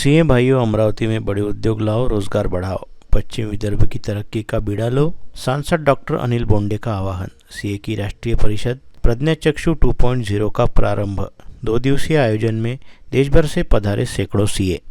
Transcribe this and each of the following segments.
CM भाइयों, अमरावती में बड़े उद्योग लाओ, रोजगार बढ़ाओ, पश्चिम विदर्भ की तरक्की का बीड़ा लो। सांसद डॉक्टर अनिल बोंडे का आह्वान। सीए की राष्ट्रीय परिषद प्रज्ञाचक्षु 2.0 का प्रारंभ। 2 दिवसीय आयोजन में देश भर से पधारे सैकड़ों सीए।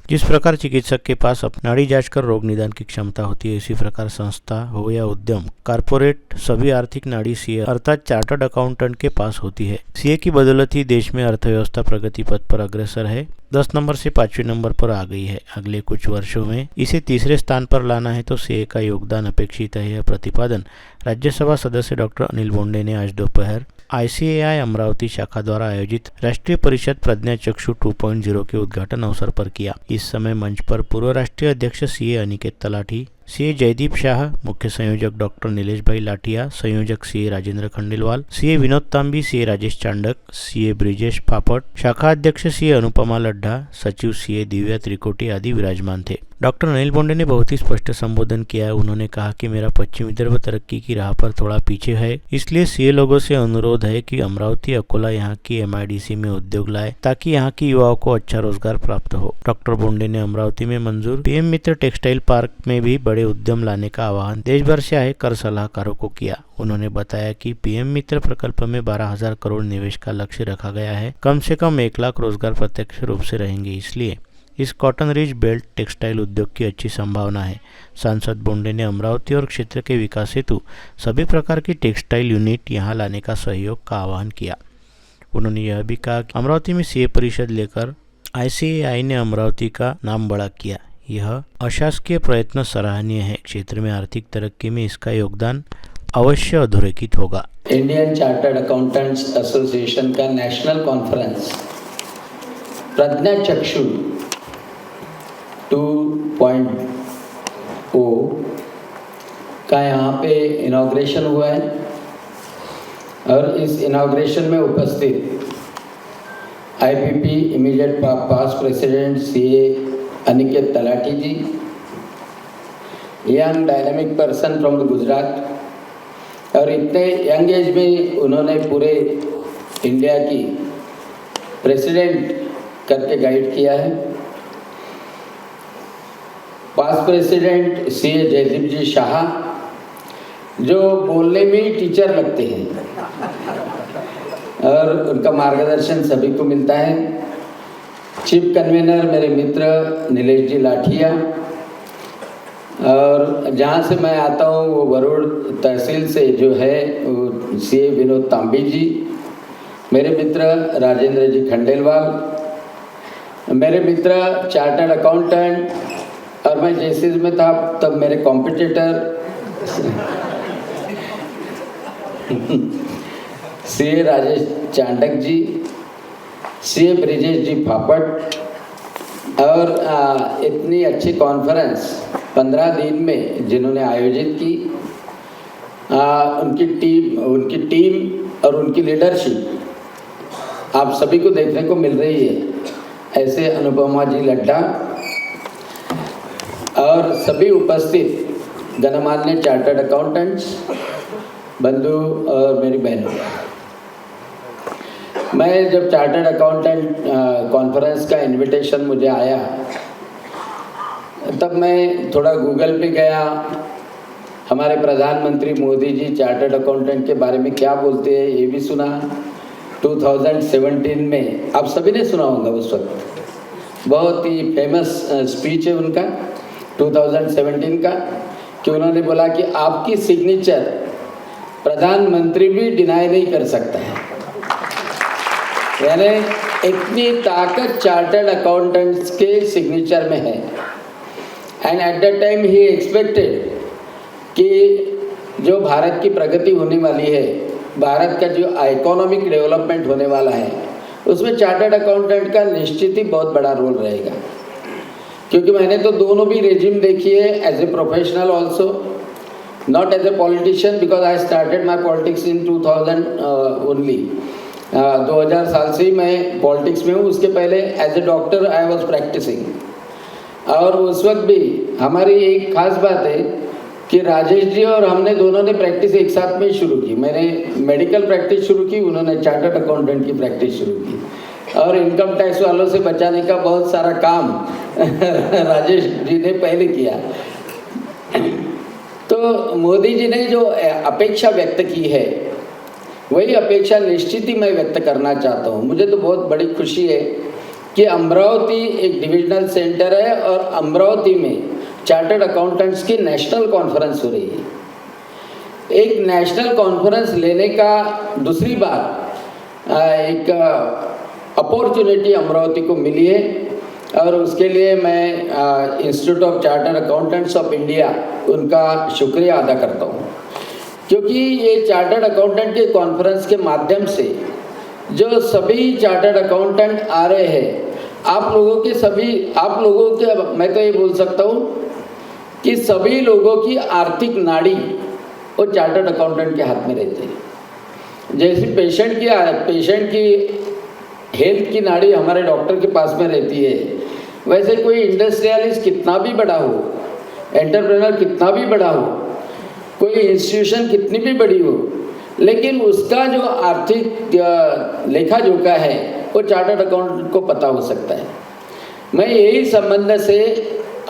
जिस प्रकार चिकित्सक के पास नाड़ी जांच कर रोग निदान की क्षमता होती है, इसी प्रकार संस्था हो या उद्यम, कारपोरेट, सभी आर्थिक नाड़ी सीए अर्थात चार्टर्ड अकाउंटेंट के पास होती है। सीए की बदौलत ही देश में अर्थव्यवस्था प्रगति पथ पर अग्रसर है। 10 नंबर से 5वें नंबर पर आ गई है। अगले कुछ वर्षों में इसे तीसरे स्थान पर लाना है तो सीए का योगदान अपेक्षित है। यह प्रतिपादन राज्यसभा सदस्य डॉक्टर अनिल बोंडे ने आज दोपहर आईसीएआई अमरावती शाखा द्वारा आयोजित राष्ट्रीय परिषद प्रज्ञाचक्षु 2.0 के उद्घाटन अवसर पर किया। इस समय मंच पर पूर्व राष्ट्रीय अध्यक्ष सीए अनिकेत तलाठी, सीए जयदीप शाह, मुख्य संयोजक डॉक्टर नीलेश भाई लाठिया, संयोजक CA Rajendra Khandelwal, CA Vinod Tambi, CA Rajesh Chandak, CA Brijesh Phapat, शाखा अध्यक्ष सीए अनुपमा लड्ढा, सचिव सीए दिव्या त्रिकोटी आदि विराजमान थे। डॉक्टर अनिल बोंडे ने बहुत ही स्पष्ट संबोधन किया है। उन्होंने कहा कि मेरा पश्चिम विदर्भ तरक्की की राह पर थोड़ा पीछे है, इसलिए सीए लोगों से अनुरोध है कि अमरावती, अकोला यहाँ की एमआईडीसी में उद्योग लाए ताकि यहाँ की युवाओं को अच्छा रोजगार प्राप्त हो। डॉक्टर बोंडे ने अमरावती में मंजूर पीएम मित्र टेक्सटाइल पार्क में भी बड़े उद्यम लाने का आह्वान देश भर से आए कर सलाहकारों को किया। उन्होंने बताया कि पीएम मित्र प्रकल्प में 12,000 करोड़ निवेश का लक्ष्य रखा गया है। कम से कम 1 लाख रोजगार प्रत्यक्ष रूप से रहेंगे, इसलिए इस कॉटन रिच बेल्ट टेक्सटाइल उद्योग की अच्छी संभावना है। सांसद बोंडे ने अमरावती और क्षेत्र के विकास हेतु सभी प्रकार की टेक्सटाइल यूनिट यहां लाने का सहयोग का आह्वान किया। उन्होंने यह भी कहा कि अमरावती में सीए परिषद लेकर आईसीएआई ने अमरावती का नाम बड़ा किया। यह अशासकीय प्रयत्न सराहनीय है। क्षेत्र में आर्थिक तरक्की में इसका योगदान अवश्य अधोरेखित होगा। इंडियन चार्टर्ड अकाउंटेंट्स एसोसिएशन का नेशनल कॉन्फ्रेंस प्रज्ञाचक्षु 2.0 का यहाँ पे इनॉग्रेशन हुआ है और इस इनॉग्रेशन में उपस्थित IPP immediate past president CA Aniket Talathi ji, young dynamic person from the Gujarat, और इतने यंग एज में उन्होंने पूरे इंडिया की प्रेसिडेंट करके गाइड किया है। पास्ट प्रेसिडेंट सीए जयदीप जी शाह, जो बोलने में ही टीचर लगते हैं और उनका मार्गदर्शन सभी को मिलता है। चीफ कन्वीनर मेरे मित्र नीलेश जी लाठिया, और जहाँ से मैं आता हूँ वो वरुण तहसील से जो है वो सीए विनोद तांबी जी, मेरे मित्र राजेंद्र जी खंडेलवाल, मेरे मित्र चार्टर्ड अकाउंटेंट, और मैं जेसीज में था तब मेरे कॉम्पिटिटर सीए राजेश चांडक जी, सीए ब्रिजेश जी फापट, और इतनी अच्छी कॉन्फ्रेंस 15 दिन में जिन्होंने आयोजित की, उनकी टीम और उनकी लीडरशिप आप सभी को देखने को मिल रही है। ऐसे अनुपमा जी लड्ढा और सभी उपस्थित गणमान्य चार्टर्ड अकाउंटेंट्स बंधु और मेरी बहनों, मैं जब चार्टर्ड अकाउंटेंट कॉन्फ्रेंस का इनविटेशन मुझे आया तब मैं थोड़ा गूगल पे गया। हमारे प्रधानमंत्री मोदी जी चार्टर्ड अकाउंटेंट के बारे में क्या बोलते हैं ये भी सुना। 2017 में आप सभी ने सुना होगा, उस वक्त बहुत ही फेमस स्पीच है उनका 2017 का, कि उन्होंने बोला कि आपकी सिग्नेचर प्रधानमंत्री भी डिनाई नहीं कर सकता है। यानी इतनी ताकत चार्टर्ड अकाउंटेंट्स के सिग्नेचर में है। And at that time he expected कि जो भारत की प्रगति होने वाली है, भारत का जो इकोनॉमिक डेवलपमेंट होने वाला है, उसमें चार्टर्ड अकाउंटेंट का निश्चित ही बहुत बड़ा रोल रहेगा। क्योंकि मैंने तो दोनों भी रेजिम देखी है, as a professional also, not as a politician, because I started my politics in 2000 only. 2000 साल से ही मैं पॉलिटिक्स में हूँ। उसके पहले as a doctor I was practising, और उस वक्त भी हमारी एक खास बात है कि राजेश जी और हमने दोनों ने प्रैक्टिस एक साथ में शुरू की। मैंने मेडिकल प्रैक्टिस शुरू की, उन्होंने चार्टर्ड अकाउंटेंट की प्रैक्टिस शुरू की। और इनकम टैक्स वालों से बचाने का बहुत सारा काम राजेश जी ने पहले किया। तो मोदी जी ने जो अपेक्षा व्यक्त की है वही अपेक्षा निश्चित ही मैं व्यक्त करना चाहता हूँ। मुझे तो बहुत बड़ी खुशी है कि अमरावती एक डिविजनल सेंटर है और अमरावती में चार्टर्ड अकाउंटेंट्स की नेशनल कॉन्फ्रेंस हो रही है। एक नेशनल कॉन्फ्रेंस लेने का दूसरी बार एक अपॉर्चुनिटी अमरावती को मिली है और उसके लिए मैं institute of chartered accountants of India उनका शुक्रिया अदा करता हूँ, क्योंकि ये चार्टर्ड अकाउंटेंट के कॉन्फ्रेंस के माध्यम से जो सभी चार्टर्ड अकाउंटेंट आ रहे हैं, आप लोगों के मैं तो ये बोल सकता हूँ कि सभी लोगों की आर्थिक नाड़ी वो चार्टर्ड अकाउंटेंट के हाथ में रहती है। जैसे पेशेंट की हेल्थ की नाड़ी हमारे डॉक्टर के पास में रहती है, वैसे कोई इंडस्ट्रियलिस्ट कितना भी बड़ा हो, एंटरप्रेन्योर कितना भी बड़ा हो, कोई इंस्टीट्यूशन कितनी भी बड़ी हो, लेकिन उसका जो आर्थिक लेखा जोखा है वो चार्टर्ड अकाउंटेंट को पता हो सकता है। मैं यही संबंध से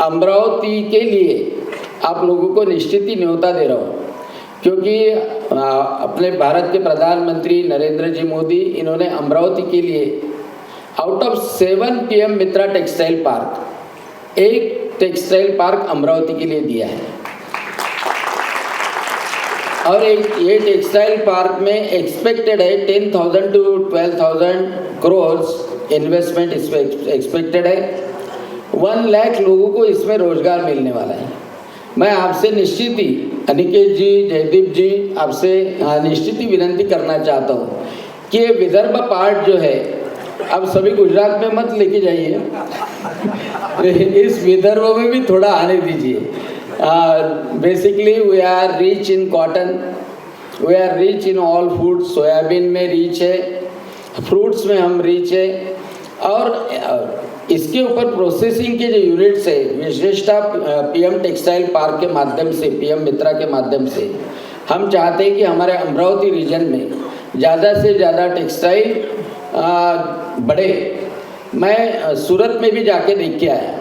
अमरावती के लिए आप लोगों को निश्चित ही न्योता दे रहा हूँ, क्योंकि अपने भारत के प्रधानमंत्री नरेंद्र जी मोदी इन्होंने अमरावती के लिए out of 7 PM Mitra textile park एक टेक्सटाइल पार्क अमरावती के लिए दिया है। और ये टेक्सटाइल पार्क में एक्सपेक्टेड है 10,000 to 12,000 करोड़ इन्वेस्टमेंट इसमें एक्सपेक्टेड है। 1 लाख लोगों को इसमें रोजगार मिलने वाला है। मैं आपसे निश्चित ही अनिकेत जी, जयदीप जी, आपसे निश्चित ही विनती करना चाहता हूँ कि ये विदर्भ पार्ट जो है, आप सभी गुजरात में मत लेके जाइए, इस विदर्भ में भी थोड़ा आने दीजिए। Basically we are rich in cotton, we are rich in all food, soybean में रिच है, फ्रूट्स में हम रिच है, और इसके ऊपर प्रोसेसिंग के जो यूनिट्स है विशेषता PM टेक्सटाइल पार्क के माध्यम से, PM मित्रा के माध्यम से हम चाहते हैं कि हमारे अमरावती रीजन में ज़्यादा से ज़्यादा टेक्सटाइल बढ़े। मैं सूरत में भी जाके देख के आया,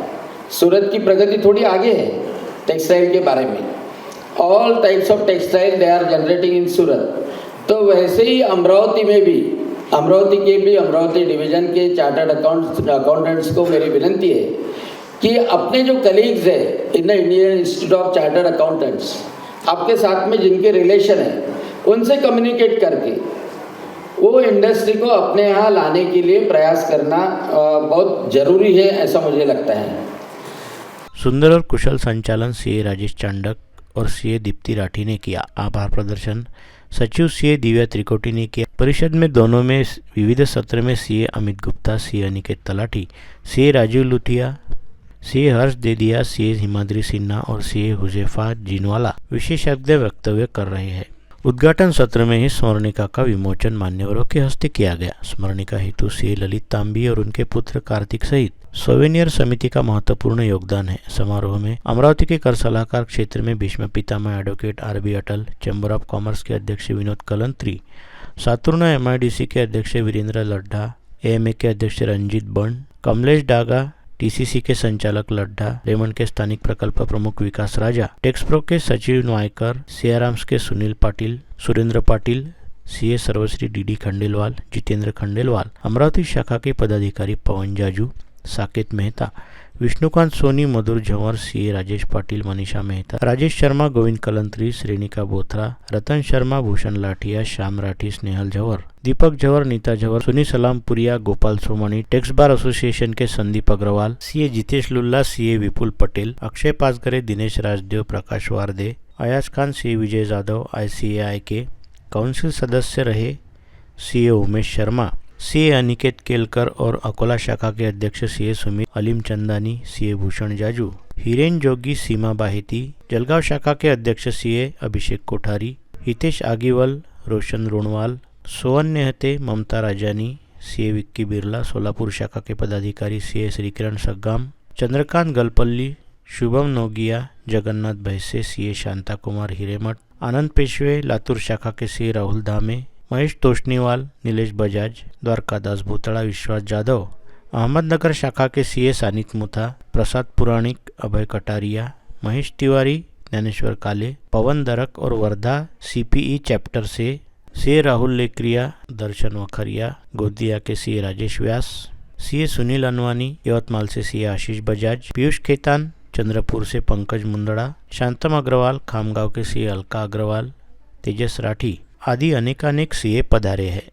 सूरत की प्रगति थोड़ी आगे है टेक्सटाइल के बारे में। All types of textile they are generating in Surat. तो वैसे ही अमरावती में भी अमरावती डिवीज़न के चार्टर्ड अकाउंटेंट्स को मेरी विनती है कि अपने जो कलीग्स है in the Indian institute of chartered accountants, आपके साथ में जिनके रिलेशन है, उनसे कम्युनिकेट करके वो इंडस्ट्री को अपने यहाँ लाने के लिए प्रयास करना बहुत ज़रूरी है, ऐसा मुझे लगता है। सुंदर और कुशल संचालन सीए राजेश चांडक और सीए दीप्ति राठी ने किया। आभार प्रदर्शन सचिव सीए दिव्या त्रिकोटी ने किया। परिषद में दोनों में विविध सत्र में CA Amit Gupta, CA Aniket Talathi, CA Rajiv Luthia, CA Harsh Dedia, CA Himadri Sinha और सीए हुजैफा जीनवाला विशेषज्ञ वक्तव्य कर रहे हैं। उद्घाटन सत्र में ही स्मरणिका का विमोचन मान्यवरों के हस्ते किया गया। स्मरणिका हेतु सीए ललित तांबी और उनके पुत्र कार्तिक सहित सोवेनियर समिति का महत्वपूर्ण योगदान है। समारोह में अमरावती के कर सलाहकार क्षेत्र में Bhishma Pitamah advocate RB Atal, chamber of commerce के अध्यक्ष विनोद कलंत्री, सातुर्ना MIDC के अध्यक्ष वीरेंद्र लड्ढा, AMA के अध्यक्ष रंजीत बंड, कमलेश डागा, TCC के संचालक लड्ढा, रेमंड के स्थानिक प्रकल्प प्रमुख विकास राजा, टेक्सप्रो के सचिव नायकर, सियाराम्स के सुनील पाटिल, सुरेंद्र पाटिल, सीए सर्वश्री DD खंडेलवाल, जितेंद्र खंडेलवाल, अमरावती शाखा के पदाधिकारी पवन जाजू, साकेत मेहता, विष्णुकांत सोनी, मधुर झंवर, सीए राजेश पाटिल, मनीषा मेहता, राजेश शर्मा, गोविंद कलंत्री, श्रेणिका बोथरा, रतन शर्मा, भूषण लाठिया, श्याम राठी, स्नेहल झंवर, दीपक झंवर, नीता झंवर, सुनी Salampuria, Gopal Somani, tax bar association के संदीप अग्रवाल, सीए जितेश लुल्ला, सीए विपुल पटेल, अक्षय पासगरे, दिनेश राजदेव, प्रकाश वारदे, अयाज खान, सीए विजय जाधव, ICAI के काउंसिल सदस्य रहे सीए उमेश शर्मा, सीए अनिकेत केलकर और अकोला शाखा के अध्यक्ष सीए सुमित अलीम चंदानी, सीए भूषण जाजू, हिरेन जोगी, सीमा बाहेती, जलगांव शाखा के अध्यक्ष सीए अभिषेक कोठारी, हितेश आगीवल, रोशन रोणवाल, सोहन नेहते, ममता राजानी, सीए विक्की बिरला, सोलापुर शाखा के पदाधिकारी सीए श्रीकिरण सग्गाम, चंद्रकांत गलपल्ली, शुभम नोगिया, जगन्नाथ भैसे, सीए शांता कुमार हिरेमठ, आनंद पेशवे, लातूर शाखा के सीए राहुल धामे, महेश तोष्णीवाल, नीलेश बजाज, द्वारकादास भूतड़ा, विश्वास जाधव, अहमदनगर शाखा के सीए सानित मुथा, प्रसाद पुराणिक, अभय कटारिया, महेश तिवारी, ज्ञानेश्वर काले, पवन दरक और वर्धा सीपीई चैप्टर से सीए राहुल लेकरिया, दर्शन वखरिया, गोंदिया के सीए राजेश व्यास, सीए सुनील अनवानी, यवतमाल से सीए आशीष बजाज, पीयूष खेतान, चंद्रपुर से पंकज मुंदड़ा, शांतम अग्रवाल, खामगांव के सीए अलका अग्रवाल, तेजस राठी आदि अनेकानेक सीए पधारे हैं।